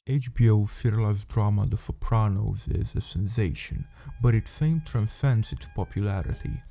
HBO's serialized drama The Sopranos is a sensation, but its fame transcends its popularity.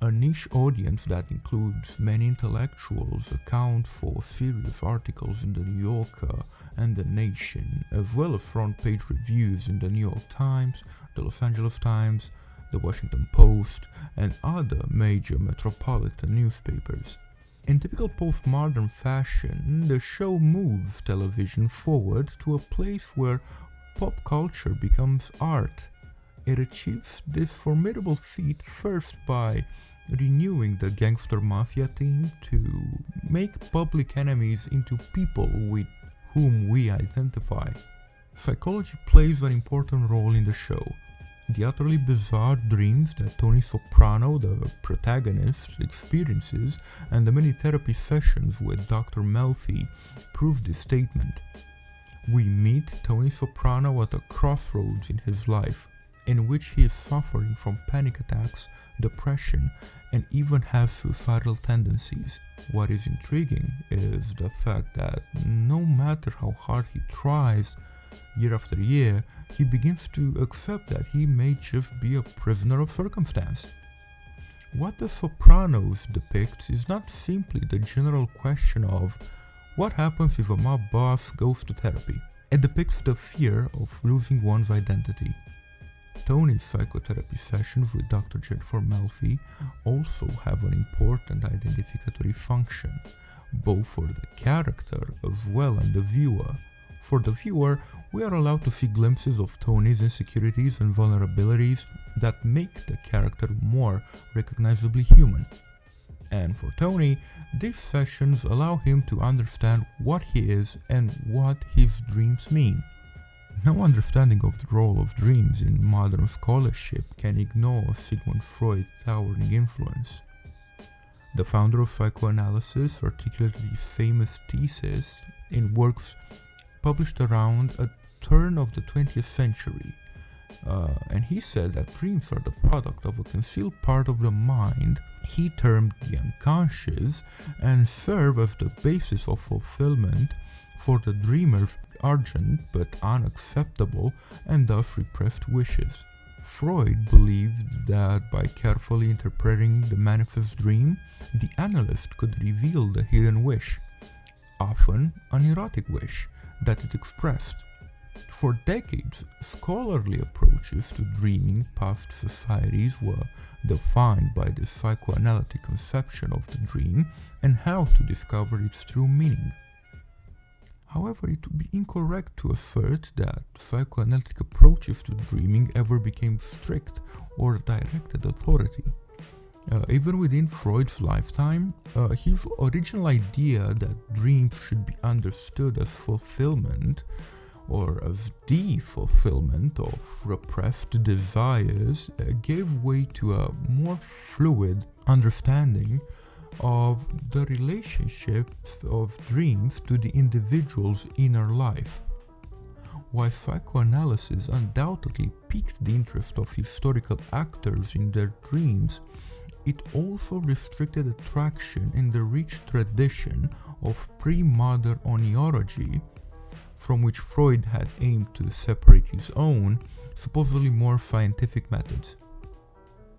A niche audience that includes many intellectuals accounts for serious articles in The New Yorker and The Nation, as well as front-page reviews in The New York Times, The Los Angeles Times, The Washington Post, and other major metropolitan newspapers. In typical postmodern fashion, the show moves television forward to a place where pop culture becomes art. It achieves this formidable feat first by renewing the gangster mafia theme to make public enemies into people with whom we identify. Psychology plays an important role in the show. The utterly bizarre dreams that Tony Soprano, the protagonist, experiences, and the many therapy sessions with Dr. Melfi prove this statement. We meet Tony Soprano at a crossroads in his life, in which he is suffering from panic attacks, depression, and even has suicidal tendencies. What is intriguing is the fact that no matter how hard he tries, year after year, he begins to accept that he may just be a prisoner of circumstance. What The Sopranos depicts is not simply the general question of what happens if a mob boss goes to therapy. It depicts the fear of losing one's identity. Tony's psychotherapy sessions with Dr. Jennifer Melfi also have an important identificatory function, both for the character as well as the viewer. For the viewer, we are allowed to see glimpses of Tony's insecurities and vulnerabilities that make the character more recognizably human. And for Tony, these sessions allow him to understand what he is and what his dreams mean. No understanding of the role of dreams in modern scholarship can ignore Sigmund Freud's towering influence. The founder of psychoanalysis articulated his famous thesis in works published around a turn of the 20th century, and he said that dreams are the product of a concealed part of the mind he termed the unconscious, and serve as the basis of fulfillment for the dreamer's urgent but unacceptable and thus repressed wishes. Freud believed that by carefully interpreting the manifest dream, the analyst could reveal the hidden wish, often an erotic wish, that it expressed. For decades, scholarly approaches to dreaming past societies were defined by the psychoanalytic conception of the dream and how to discover its true meaning. However, it would be incorrect to assert that psychoanalytic approaches to dreaming ever became strict or directed authority. Even within Freud's lifetime, his original idea that dreams should be understood as fulfillment or as the fulfillment of repressed desires gave way to a more fluid understanding of the relationships of dreams to the individual's inner life. While psychoanalysis undoubtedly piqued the interest of historical actors in their dreams, it also restricted attraction in the rich tradition of pre-modern oniology, from which Freud had aimed to separate his own, supposedly more scientific methods.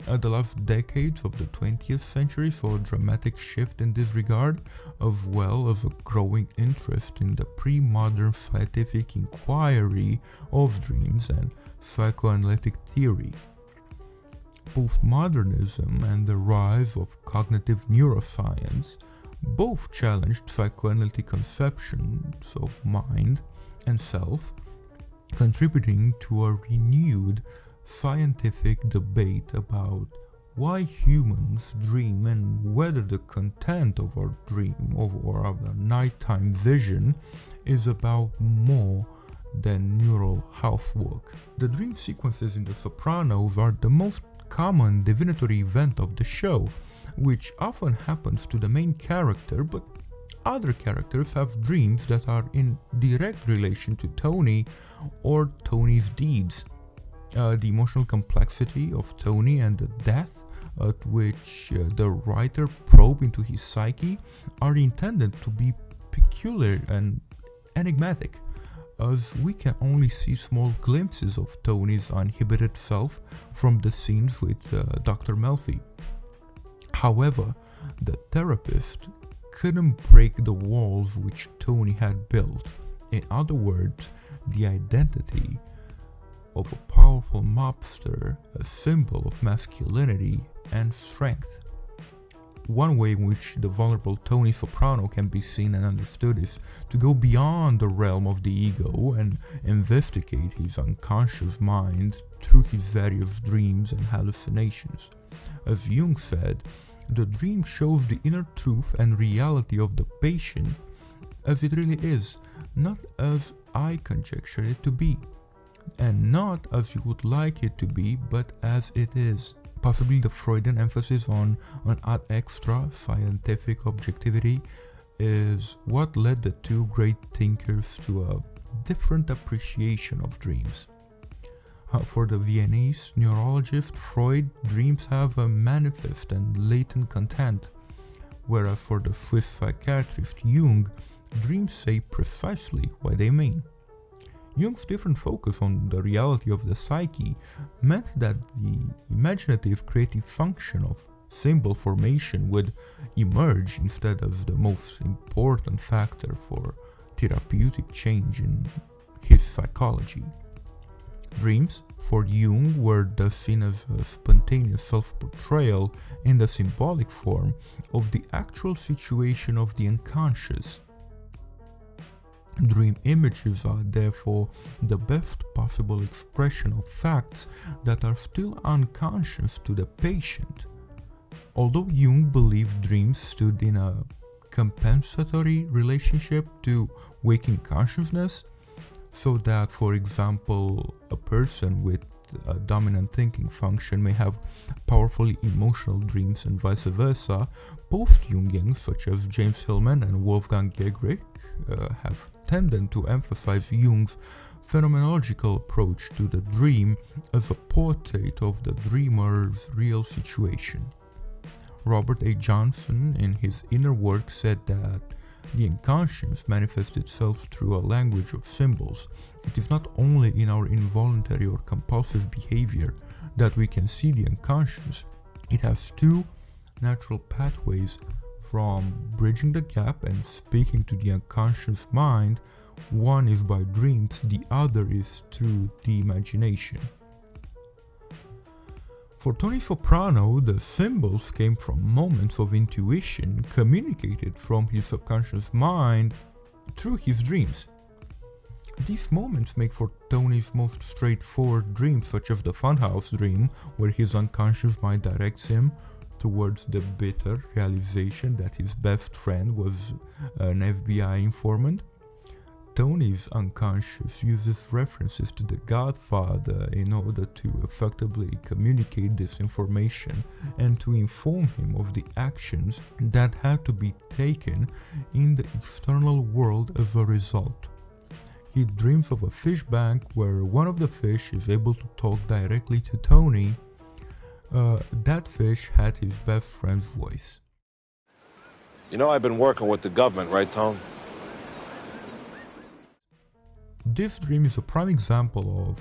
The last decades of the 20th century saw a dramatic shift in this regard, as well as a growing interest in the pre-modern scientific inquiry of dreams and psychoanalytic theory. Postmodernism and the rise of cognitive neuroscience both challenged psychoanalytic conceptions of mind and self, contributing to a renewed scientific debate about why humans dream and whether the content of our dream or our nighttime vision is about more than neural housework. The dream sequences in The Sopranos are the most common divinatory event of the show, which often happens to the main character, but other characters have dreams that are in direct relation to Tony or Tony's deeds. The emotional complexity of Tony and the depth at which the writer probe into his psyche are intended to be peculiar and enigmatic. as we can only see small glimpses of Tony's uninhibited self from the scenes with Dr. Melfi. However, the therapist couldn't break the walls which Tony had built. In other words, the identity of a powerful mobster, a symbol of masculinity and strength. One way in which the vulnerable Tony Soprano can be seen and understood is to go beyond the realm of the ego and investigate his unconscious mind through his various dreams and hallucinations. As Jung said, the dream shows the inner truth and reality of the patient as it really is, not as I conjecture it to be, and not as you would like it to be, but as it is. Possibly the Freudian emphasis on ad extra scientific objectivity is what led the two great thinkers to a different appreciation of dreams. For the Viennese neurologist Freud, dreams have a manifest and latent content, whereas for the Swiss psychiatrist Jung, dreams say precisely what they mean. Jung's different focus on the reality of the psyche meant that the imaginative creative function of symbol formation would emerge instead as the most important factor for therapeutic change in his psychology. Dreams, for Jung, were thus seen as a spontaneous self-portrayal in the symbolic form of the actual situation of the unconscious. Dream images are therefore the best possible expression of facts that are still unconscious to the patient. Although Jung believed dreams stood in a compensatory relationship to waking consciousness, so that, for example, a person with a dominant thinking function may have powerfully emotional dreams and vice versa, post-Jungians such as James Hillman and Wolfgang Gehrig have tended to emphasize Jung's phenomenological approach to the dream as a portrait of the dreamer's real situation. Robert A. Johnson, in his inner work, said that the unconscious manifests itself through a language of symbols. It is not only in our involuntary or compulsive behavior that we can see the unconscious. It has two natural pathways from bridging the gap and speaking to the unconscious mind. One is by dreams, the other is through the imagination. For Tony Soprano, the symbols came from moments of intuition communicated from his subconscious mind through his dreams. These moments make for Tony's most straightforward dreams, such as the funhouse dream, where his unconscious mind directs him towards the bitter realization that his best friend was an FBI informant. Tony's unconscious uses references to The Godfather in order to effectively communicate this information and to inform him of the actions that had to be taken in the external world as a result. He dreams of a fish bank where one of the fish is able to talk directly to Tony. That fish had his best friend's voice. You know, I've been working with the government, right, Tone? This dream is a prime example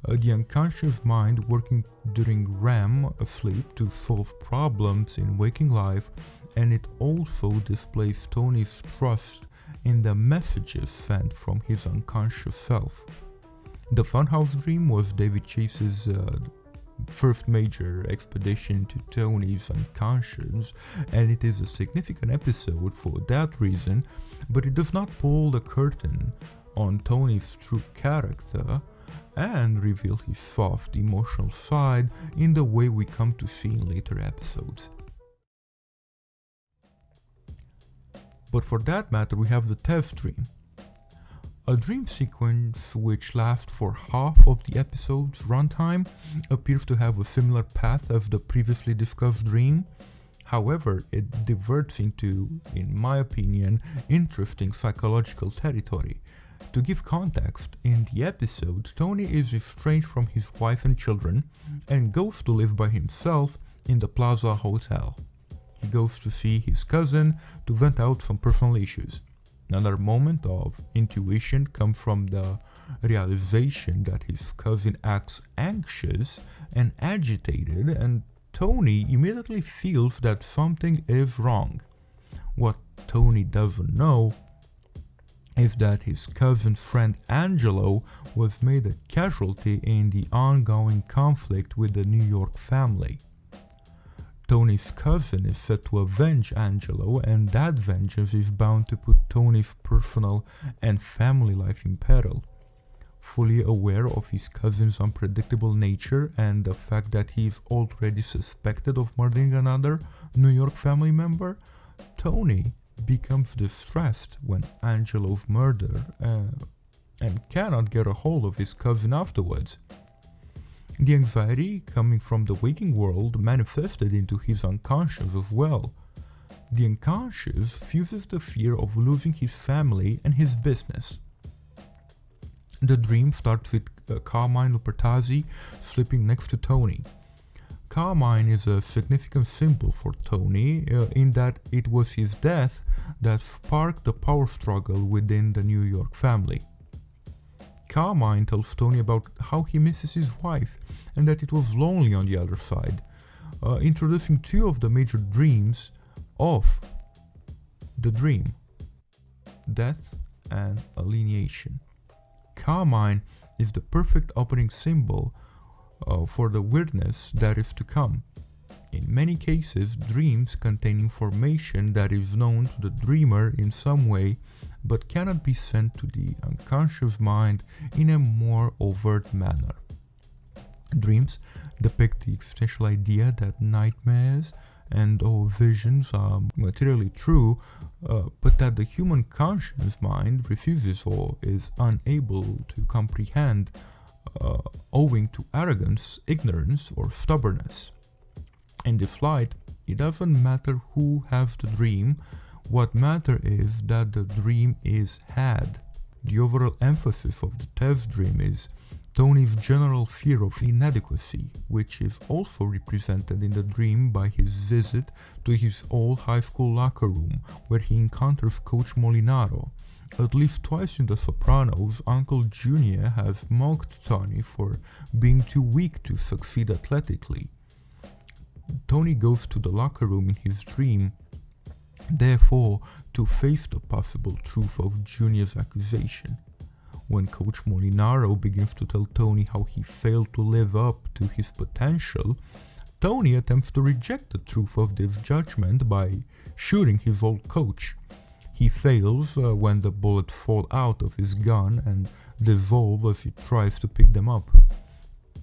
of the unconscious mind working during REM, sleep, to solve problems in waking life, and it also displays Tony's trust in the messages sent from his unconscious self. The Funhouse Dream was David Chase's first major expedition to Tony's unconscious, and it is a significant episode for that reason, but it does not pull the curtain on Tony's true character and reveal his soft emotional side in the way we come to see in later episodes. But for that matter, we have the test dream, a dream sequence which lasts for half of the episode's runtime, appears to have a similar path as the previously discussed dream. However, it diverts into, in my opinion, interesting psychological territory. To give context, in the episode, Tony is estranged from his wife and children and goes to live by himself in the Plaza Hotel. He goes to see his cousin to vent out some personal issues. Another moment of intuition comes from the realization that his cousin acts anxious and agitated, and Tony immediately feels that something is wrong. What Tony doesn't know is that his cousin's friend Angelo was made a casualty in the ongoing conflict with the New York family. Tony's cousin is set to avenge Angelo, and that vengeance is bound to put Tony's personal and family life in peril. Fully aware of his cousin's unpredictable nature and the fact that he is already suspected of murdering another New York family member, Tony becomes distressed when Angelo's murdered and cannot get a hold of his cousin afterwards. The anxiety coming from the waking world manifested into his unconscious as well. The unconscious fuses the fear of losing his family and his business. The dream starts with Carmine Lupertazzi sleeping next to Tony. Carmine is a significant symbol for Tony in that it was his death that sparked the power struggle within the New York family. Carmine tells Tony about how he misses his wife and that it was lonely on the other side, introducing two of the major dreams of the dream: death and alienation. Carmine is the perfect opening symbol for the weirdness that is to come. In many cases, dreams contain information that is known to the dreamer in some way but cannot be sent to the unconscious mind in a more overt manner. Dreams depict the existential idea that nightmares and all visions are materially true, but that the human conscious mind refuses or is unable to comprehend owing to arrogance, ignorance, or stubbornness. In this light, it doesn't matter who has the dream. What matters is that the dream is had. The overall emphasis of the test dream is Tony's general fear of inadequacy, which is also represented in the dream by his visit to his old high school locker room, where he encounters Coach Molinaro. At least twice in The Sopranos, Uncle Junior has mocked Tony for being too weak to succeed athletically. Tony goes to the locker room in his dream, therefore, to face the possible truth of Junior's accusation. When Coach Molinaro begins to tell Tony how he failed to live up to his potential, Tony attempts to reject the truth of this judgment by shooting his old coach. He fails when the bullets fall out of his gun and dissolve as he tries to pick them up.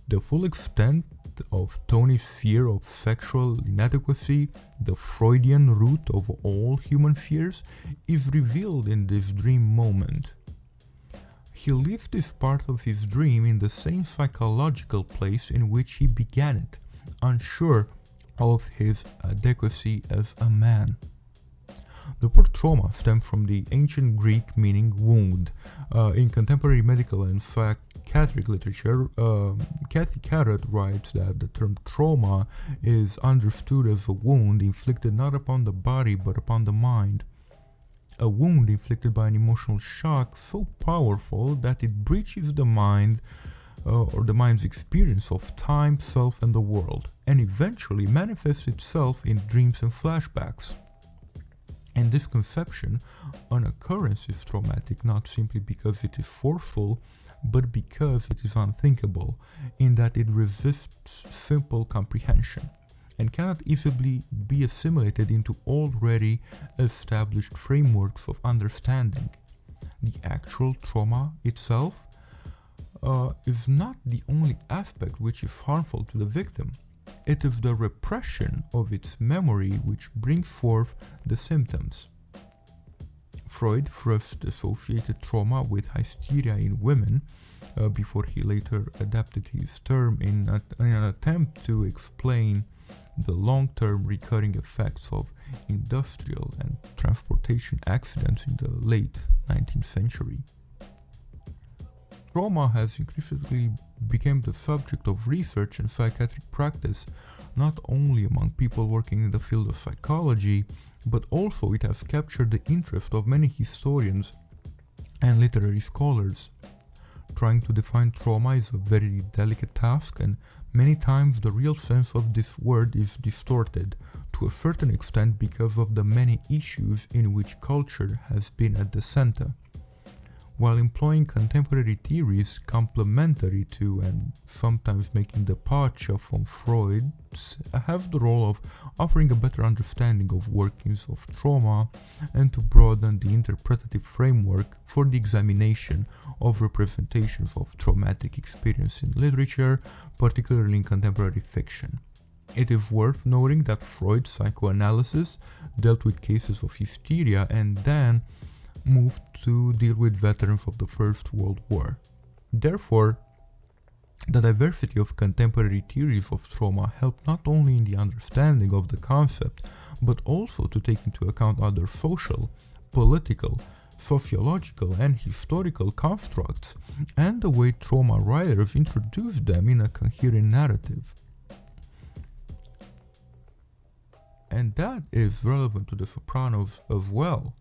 The full extent of Tony's fear of sexual inadequacy, the Freudian root of all human fears, is revealed in this dream moment. He leaves this part of his dream in the same psychological place in which he began it, unsure of his adequacy as a man. The word trauma stems from the ancient Greek meaning wound. In contemporary medical and psychiatric literature, Kathy Carrot writes that the term trauma is understood as a wound inflicted not upon the body but upon the mind. A wound inflicted by an emotional shock so powerful that it breaches the mind or the mind's experience of time, self, and the world, and eventually manifests itself in dreams and flashbacks. In this conception, an occurrence is traumatic not simply because it is forceful, but because it is unthinkable, in that it resists simple comprehension and cannot easily be assimilated into already established frameworks of understanding. The actual trauma itself is not the only aspect which is harmful to the victim. It is the repression of its memory which brings forth the symptoms. Freud first associated trauma with hysteria in women, before he later adapted his term in an attempt to explain the long-term recurring effects of industrial and transportation accidents in the late 19th century. Trauma has increasingly become the subject of research and psychiatric practice, not only among people working in the field of psychology, but also it has captured the interest of many historians and literary scholars. Trying to define trauma is a very delicate task, and many times the real sense of this word is distorted to a certain extent because of the many issues in which culture has been at the center. While employing contemporary theories complementary to and sometimes making departure from Freud's, have the role of offering a better understanding of workings of trauma and to broaden the interpretative framework for the examination of representations of traumatic experience in literature, particularly in contemporary fiction. It is worth noting that Freud's psychoanalysis dealt with cases of hysteria and then moved to deal with veterans of the First World War. Therefore, the diversity of contemporary theories of trauma helped not only in the understanding of the concept, but also to take into account other social, political, sociological, and historical constructs, and the way trauma writers introduced them in a coherent narrative. And that is relevant to the Sopranos as well.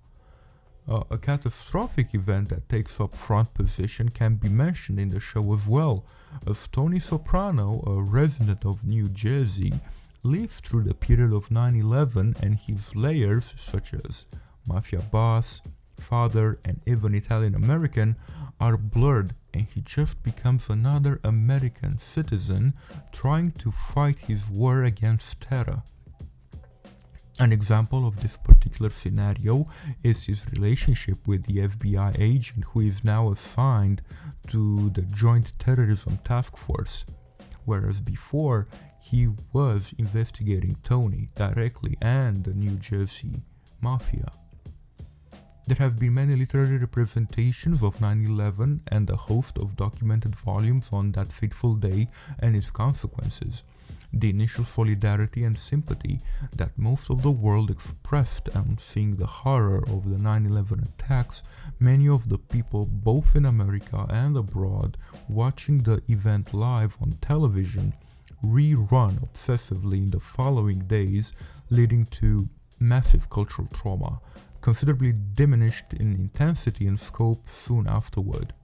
A catastrophic event that takes up front position can be mentioned in the show as well, as Tony Soprano, a resident of New Jersey, lives through the period of 9/11 and his layers, such as Mafia boss, father, and even Italian American, are blurred, and he just becomes another American citizen trying to fight his war against terror. An example of this particular scenario is his relationship with the FBI agent who is now assigned to the Joint Terrorism Task Force, whereas before he was investigating Tony directly and the New Jersey Mafia. There have been many literary representations of 9/11 and a host of documented volumes on that fateful day and its consequences. The initial solidarity and sympathy that most of the world expressed on seeing the horror of the 9/11 attacks, many of the people both in America and abroad watching the event live on television rerun obsessively in the following days, leading to massive cultural trauma, considerably diminished in intensity and scope soon afterward.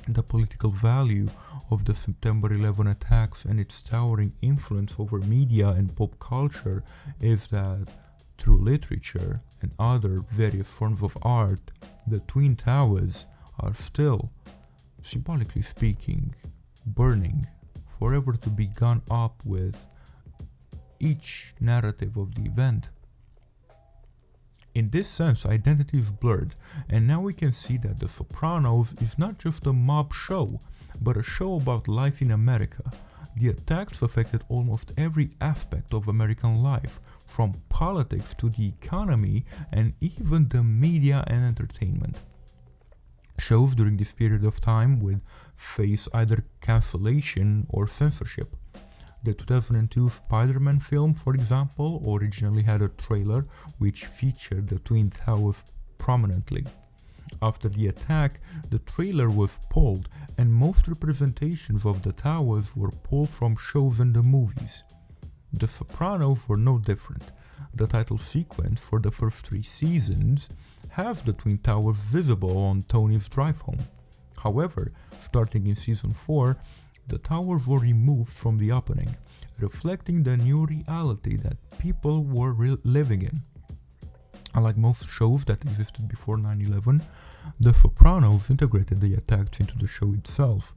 The political value of the September 11 attacks and its towering influence over media and pop culture is that through literature and other various forms of art, the Twin Towers are still, symbolically speaking, burning, forever to be gone up with each narrative of the event. In this sense, identity is blurred, and now we can see that The Sopranos is not just a mob show, but a show about life in America. The attacks affected almost every aspect of American life, from politics to the economy and even the media and entertainment. Shows during this period of time would face either cancellation or censorship. The 2002 Spider-Man film, for example, originally had a trailer which featured the Twin Towers prominently. After the attack, the trailer was pulled, and most representations of the towers were pulled from shows and the movies. The Sopranos were no different. The title sequence for the first 3 seasons has the Twin Towers visible on Tony's drive home. However, starting in season 4, the towers were removed from the opening, reflecting the new reality that people were living in. Unlike most shows that existed before 9/11, The Sopranos integrated the attacks into the show itself.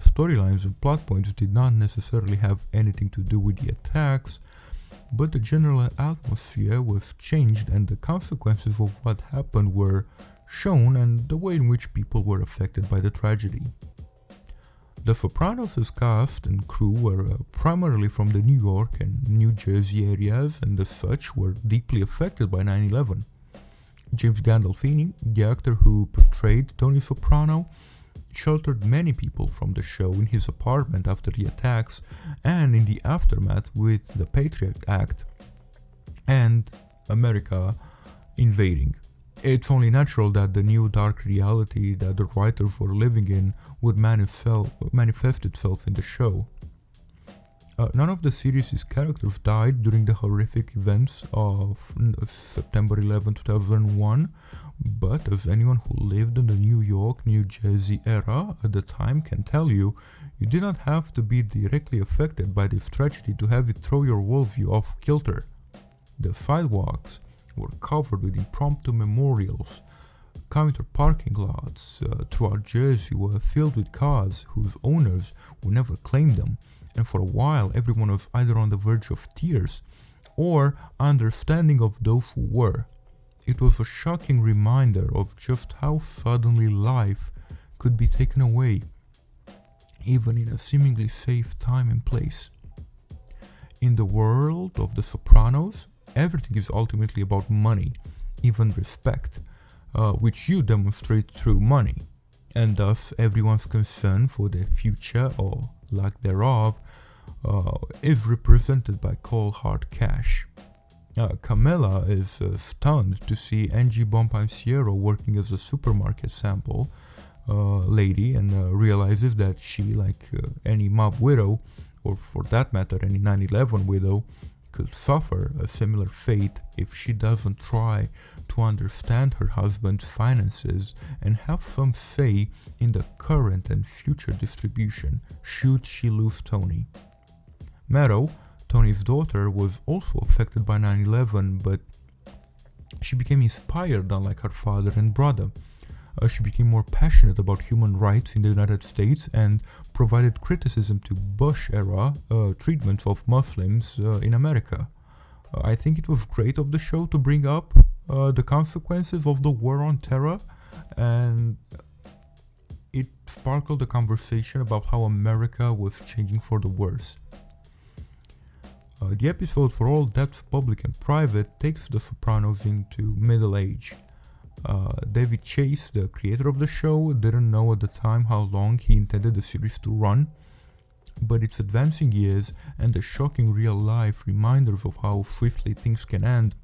Storylines and plot points did not necessarily have anything to do with the attacks, but the general atmosphere was changed and the consequences of what happened were shown and the way in which people were affected by the tragedy. The Sopranos' cast and crew were primarily from the New York and New Jersey areas and as such were deeply affected by 9/11. James Gandolfini, the actor who portrayed Tony Soprano, sheltered many people from the show in his apartment after the attacks and in the aftermath with the Patriot Act and America invading. It's only natural that the new dark reality that the writers were living in would manifest itself in the show. None of the series' characters died during the horrific events of September 11, 2001, but as anyone who lived in the New York, New Jersey era at the time can tell you, you did not have to be directly affected by this tragedy to have it throw your worldview off kilter. The sidewalks were covered with impromptu memorials. Counter parking lots throughout Jersey were filled with cars whose owners would never claim them, and for a while everyone was either on the verge of tears or understanding of those who were. It was a shocking reminder of just how suddenly life could be taken away, even in a seemingly safe time and place. In the world of The Sopranos, everything is ultimately about money, even respect, which you demonstrate through money, and thus everyone's concern for their future or lack thereof is represented by cold hard cash. Carmela is stunned to see Angie Bonpensiero working as a supermarket sample lady and realizes that she, like any mob widow, or for that matter any 9/11 widow, could suffer a similar fate if she doesn't try to understand her husband's finances and have some say in the current and future distribution should she lose Tony. Meadow, Tony's daughter, was also affected by 9/11, but she became inspired unlike her father and brother. She became more passionate about human rights in the United States and provided criticism to Bush-era treatments of Muslims in America. I think it was great of the show to bring up the consequences of the war on terror, and it sparkled a conversation about how America was changing for the worse. The episode For All Debts Public and Private takes the Sopranos into middle age. David Chase, the creator of the show, didn't know at the time how long he intended the series to run, but its advancing years and the shocking real-life reminders of how swiftly things can end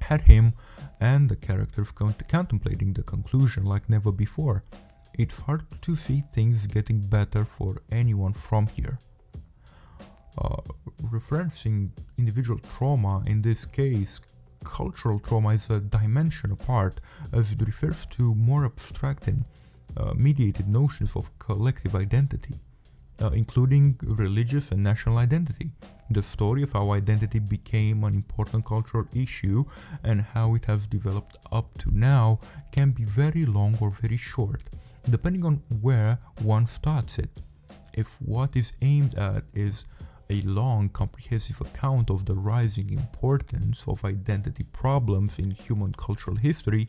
had him and the characters contemplating the conclusion like never before. It's hard to see things getting better for anyone from here. Referencing individual trauma, in this case, cultural trauma is a dimension apart, as it refers to more abstract and mediated notions of collective identity, including religious and national identity. The story of how identity became an important cultural issue and how it has developed up to now can be very long or very short, depending on where one starts it. If what is aimed at is a long, comprehensive account of the rising importance of identity problems in human cultural history,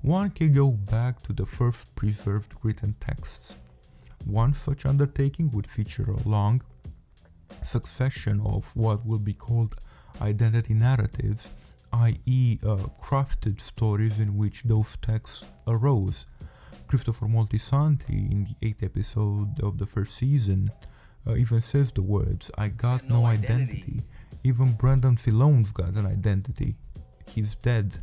one can go back to the first preserved written texts. One such undertaking would feature a long succession of what will be called identity narratives, i.e. crafted stories in which those texts arose. Christopher Moltisanti, in the 8th episode of the first season, even says the words, "I got no identity." Even Brendan Filone's got an identity. He's dead.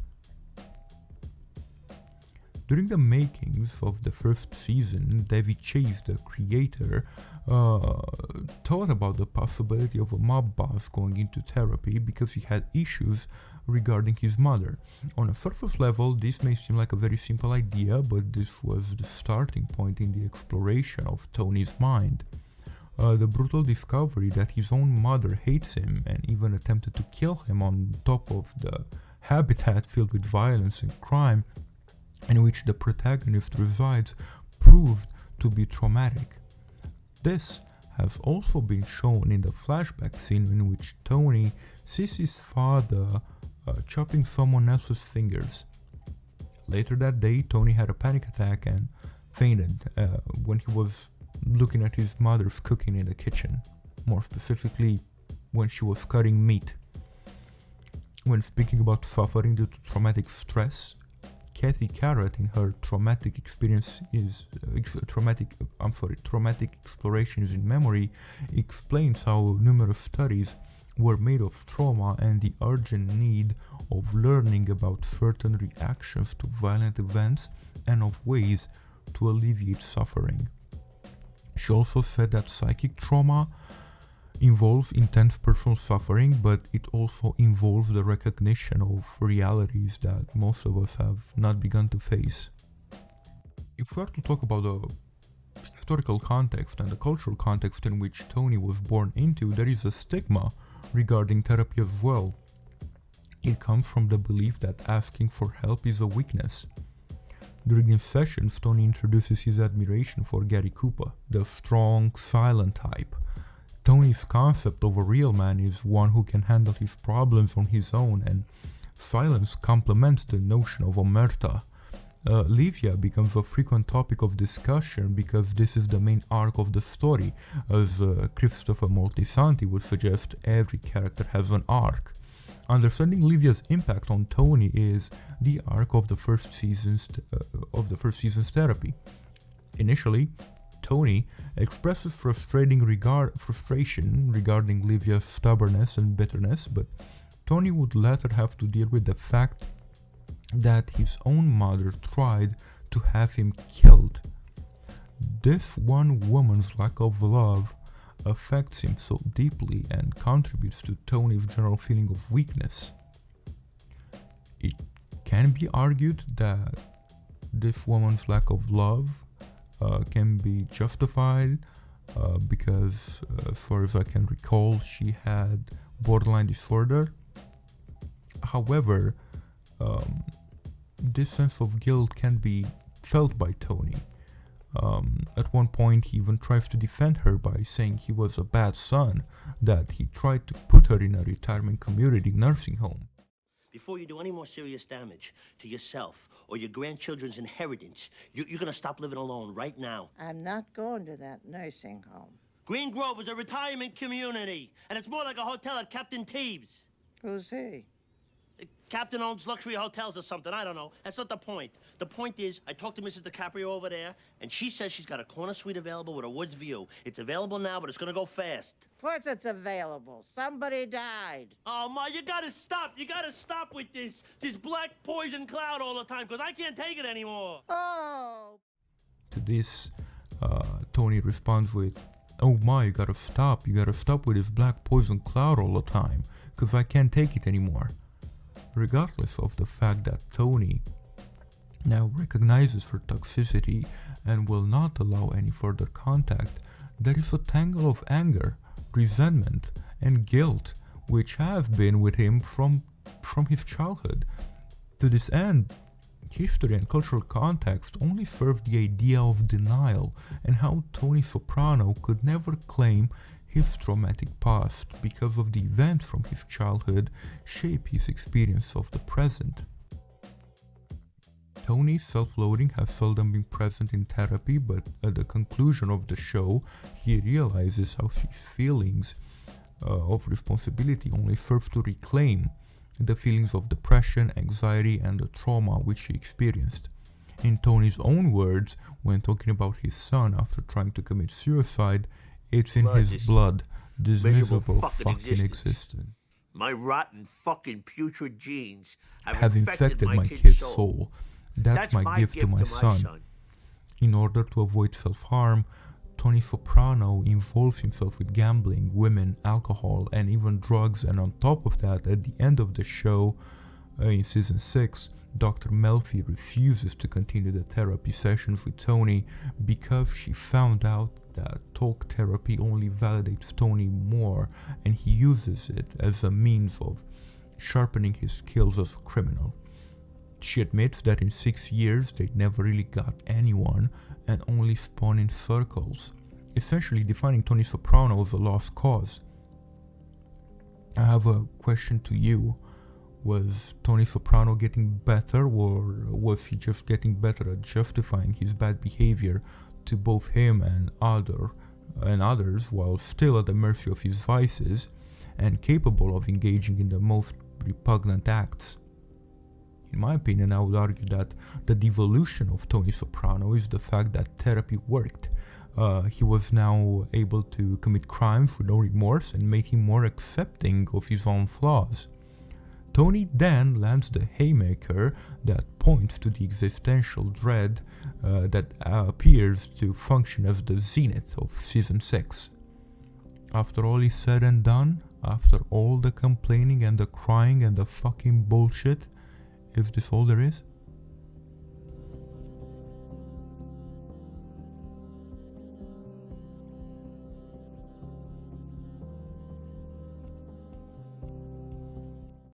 During the makings of the first season, David Chase, the creator, thought about the possibility of a mob boss going into therapy because he had issues regarding his mother. On a surface level, this may seem like a very simple idea, but this was the starting point in the exploration of Tony's mind. The brutal discovery that his own mother hates him and even attempted to kill him on top of the habitat filled with violence and crime in which the protagonist resides proved to be traumatic. This has also been shown in the flashback scene in which Tony sees his father chopping someone else's fingers. Later that day, Tony had a panic attack and fainted when he was looking at his mother's cooking in the kitchen, more specifically when she was cutting meat. When speaking about suffering due to traumatic stress, Kathy Carrot, in her traumatic explorations in memory, explains how numerous studies were made of trauma and the urgent need of learning about certain reactions to violent events and of ways to alleviate suffering. She also said that psychic trauma involves intense personal suffering, but it also involves the recognition of realities that most of us have not begun to face. If we are to talk about the historical context and the cultural context in which Tony was born into, there is a stigma regarding therapy as well. It comes from the belief that asking for help is a weakness. During these sessions, Tony introduces his admiration for Gary Cooper, the strong, silent type. Tony's concept of a real man is one who can handle his problems on his own, and silence complements the notion of omerta. Livia becomes a frequent topic of discussion because this is the main arc of the story. As Christopher Moltisanti would suggest, every character has an arc. Understanding Livia's impact on Tony is the arc of the first season's therapy. Initially, Tony expresses frustration regarding Livia's stubbornness and bitterness, but Tony would later have to deal with the fact that his own mother tried to have him killed. This one woman's lack of love affects him so deeply and contributes to Tony's general feeling of weakness. It can be argued that this woman's lack of love can be justified because, as far as I can recall, she had borderline disorder. However, this sense of guilt can be felt by Tony. At one point, he even tries to defend her by saying he was a bad son, that he tried to put her in a retirement community nursing home. Before you do any more serious damage to yourself or your grandchildren's inheritance, you're gonna stop living alone right now. I'm not going to that nursing home. Green Grove is a retirement community, and it's more like a hotel at Captain Teeb's. Who's he? Captain owns luxury hotels or something, I don't know. That's not the point. The point is, I talked to Mrs. DiCaprio over there, and she says she's got a corner suite available with a woods view. It's available now, but it's gonna go fast. Of course it's available. Somebody died. Oh, Ma, you gotta stop. You gotta stop with this black poison cloud all the time, because I can't take it anymore. Oh! To this, Tony responds with, "Oh my, you gotta stop with this black poison cloud all the time, because I can't take it anymore." Regardless of the fact that Tony now recognizes her toxicity and will not allow any further contact, there is a tangle of anger, resentment, and guilt which have been with him from his childhood. To this end, history and cultural context only serve the idea of denial and how Tony Soprano could never claim his traumatic past because of the events from his childhood shape his experience of the present. Tony's self-loathing has seldom been present in therapy, but at the conclusion of the show, he realizes how his feelings of responsibility only serve to reclaim the feelings of depression, anxiety, and the trauma which he experienced. In Tony's own words, when talking about his son after trying to commit suicide, it's in his blood, this miserable fucking existence. My rotten fucking putrid genes have infected my kid's soul. That's my gift to my son. In order to avoid self-harm, Tony Soprano involves himself with gambling, women, alcohol, and even drugs, and on top of that, at the end of the show, in season 6, Dr. Melfi refuses to continue the therapy sessions with Tony because she found out that talk therapy only validates Tony more, and he uses it as a means of sharpening his skills as a criminal. She admits that in 6 years they never really got anyone and only spun in circles, essentially defining Tony Soprano as a lost cause. I have a question to you. Was Tony Soprano getting better, or was he just getting better at justifying his bad behavior to both him and others, while still at the mercy of his vices and capable of engaging in the most repugnant acts? In my opinion, I would argue that the devolution of Tony Soprano is the fact that therapy worked. He was now able to commit crimes with no remorse and made him more accepting of his own flaws. Tony then lands the haymaker that points to the existential dread that appears to function as the zenith of season 6. After all is said and done, after all the complaining and the crying and the fucking bullshit, is this all there is?